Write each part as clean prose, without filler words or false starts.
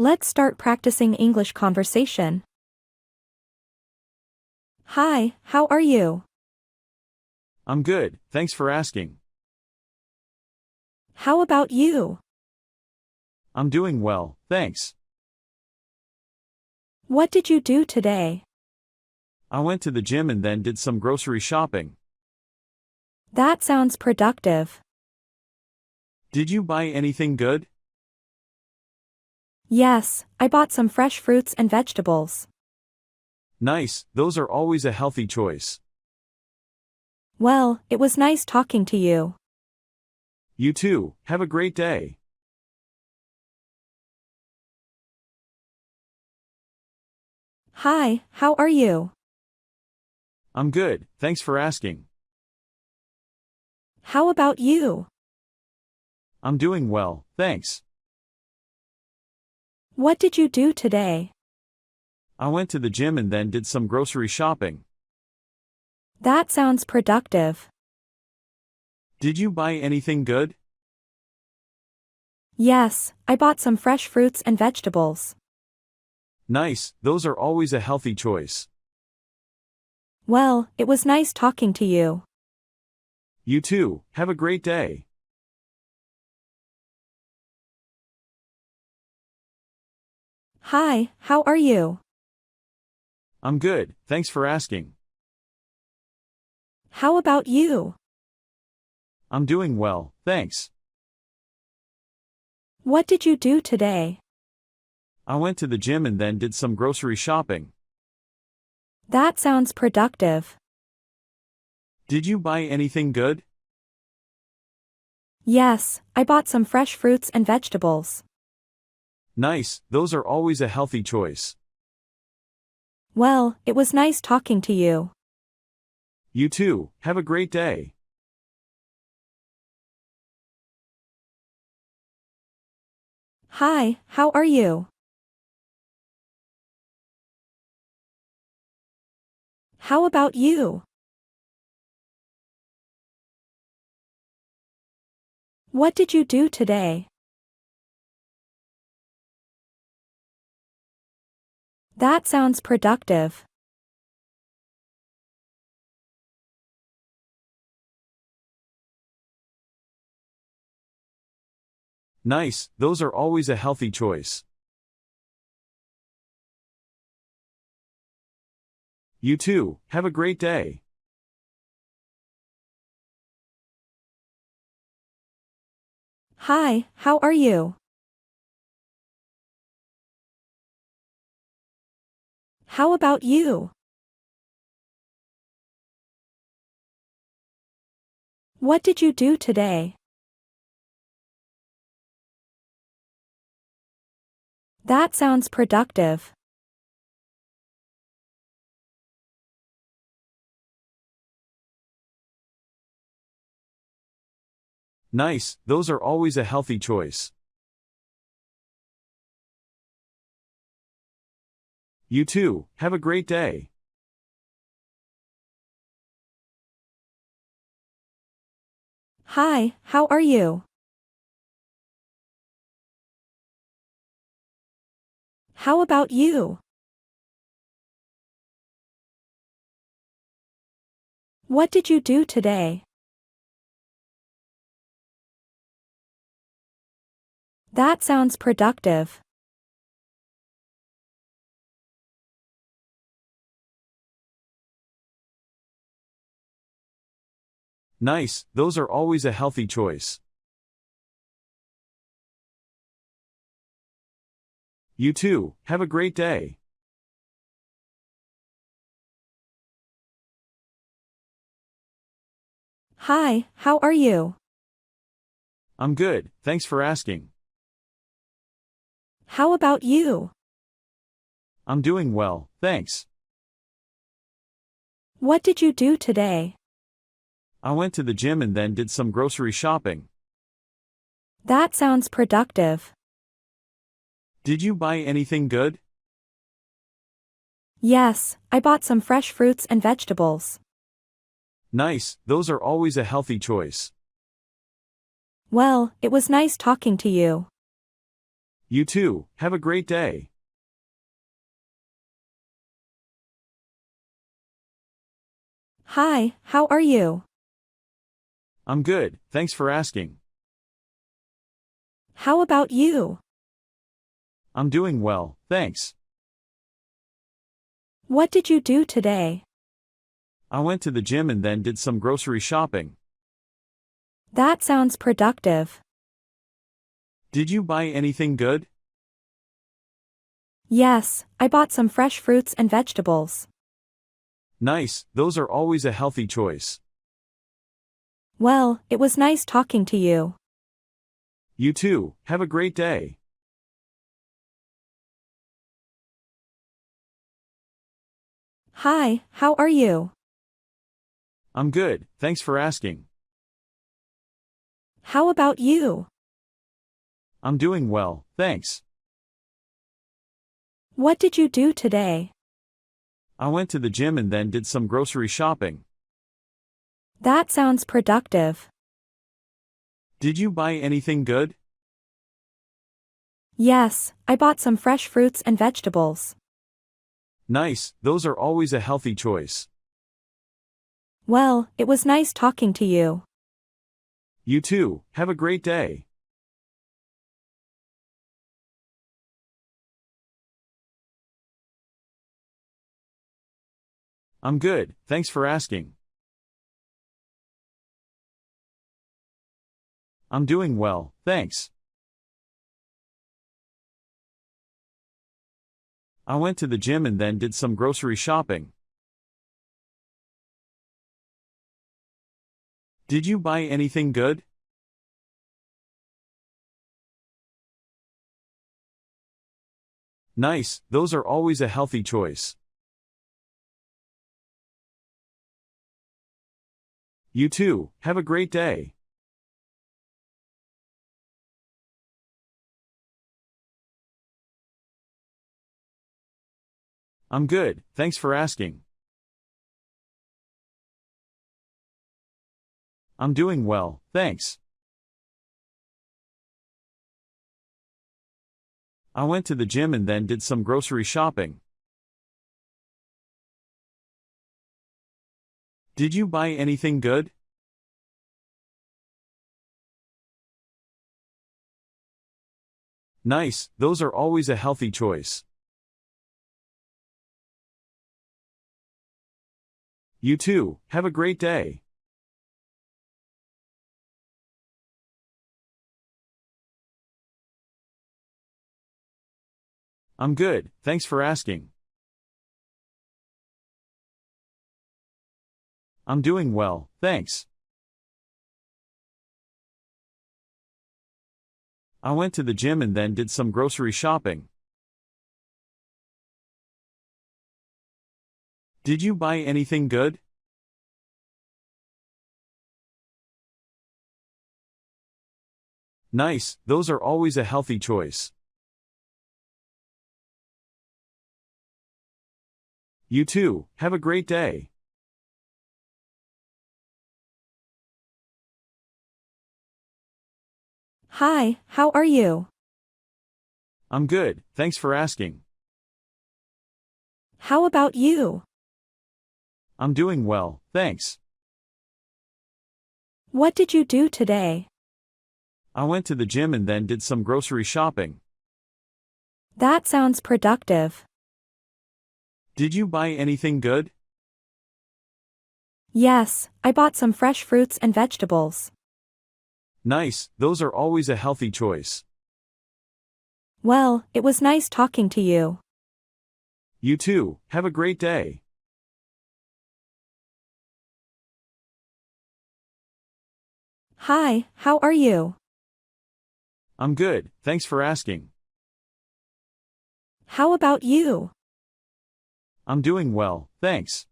Let's start practicing English conversation. Hi, how are you? I'm good, thanks for asking. How about you? I'm doing well, thanks. What did you do today? I went to the gym and then did some grocery shopping. That sounds productive. Did you buy anything good? Yes, I bought some fresh fruits and vegetables. Nice, those are always a healthy choice. Well, it was nice talking to you. You too, have a great day. Hi, how are you? I'm good, thanks for asking. How about you? I'm doing well, thanks. What did you do today? I went to the gym and then did some grocery shopping. That sounds productive. Did you buy anything good? Yes, I bought some fresh fruits and vegetables. Nice, those are always a healthy choice. Well, it was nice talking to you. You too, have a great day. Hi, how are you? I'm good, thanks for asking. How about you? I'm doing well, thanks. What did you do today? I went to the gym and then did some grocery shopping. That sounds productive. Did you buy anything good? Yes, I bought some fresh fruits and vegetables. Nice, those are always a healthy choice. Well, it was nice talking to you. You too, have a great day. Hi, how are you? How about you? What did you do today? That sounds productive. Nice, those are always a healthy choice. You too, have a great day. Hi, how are you? How about you? What did you do today? That sounds productive. Nice, those are always a healthy choice. You too, have a great day. Hi, how are you? How about you? What did you do today? That sounds productive. Nice, those are always a healthy choice. You too, have a great day. Hi, how are you? I'm good, thanks for asking. How about you? I'm doing well, thanks. What did you do today? I went to the gym and then did some grocery shopping. That sounds productive. Did you buy anything good? Yes, I bought some fresh fruits and vegetables. Nice, those are always a healthy choice. Well, it was nice talking to you. You too, have a great day. Hi, how are you? I'm good, thanks for asking. How about you? I'm doing well, thanks. What did you do today? I went to the gym and then did some grocery shopping. That sounds productive. Did you buy anything good? Yes, I bought some fresh fruits and vegetables. Nice, those are always a healthy choice. Well, it was nice talking to you. You too, have a great day. Hi, how are you? I'm good, thanks for asking. How about you? I'm doing well, thanks. What did you do today? I went to the gym and then did some grocery shopping. That sounds productive. Did you buy anything good? Yes, I bought some fresh fruits and vegetables. Nice, those are always a healthy choice. Well, it was nice talking to you. You too, have a great day. I'm good, thanks for asking. I'm doing well, thanks. I went to the gym and then did some grocery shopping. Did you buy anything good? Nice, those are always a healthy choice. You too, have a great day. I'm good, thanks for asking. I'm doing well, thanks. I went to the gym and then did some grocery shopping. Did you buy anything good? Nice, those are always a healthy choice. You too, have a great day. I'm good, thanks for asking. I'm doing well, thanks. I went to the gym and then did some grocery shopping. Did you buy anything good? Nice, those are always a healthy choice. You too, have a great day. Hi, how are you? I'm good, thanks for asking. How about you? I'm doing well, thanks. What did you do today? I went to the gym and then did some grocery shopping. That sounds productive. Did you buy anything good? Yes, I bought some fresh fruits and vegetables. Nice, those are always a healthy choice. Well, it was nice talking to you. You too, have a great day. Hi, how are you? I'm good, thanks for asking. How about you? I'm doing well, thanks.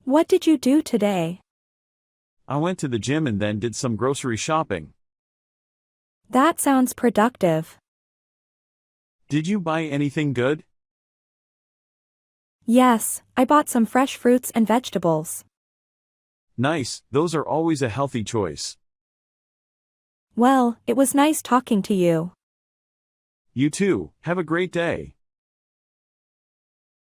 What did you do today? I went to the gym and then did some grocery shopping. That sounds productive. Did you buy anything good? Yes, I bought some fresh fruits and vegetables. Nice, those are always a healthy choice. Well, it was nice talking to you. You too, have a great day.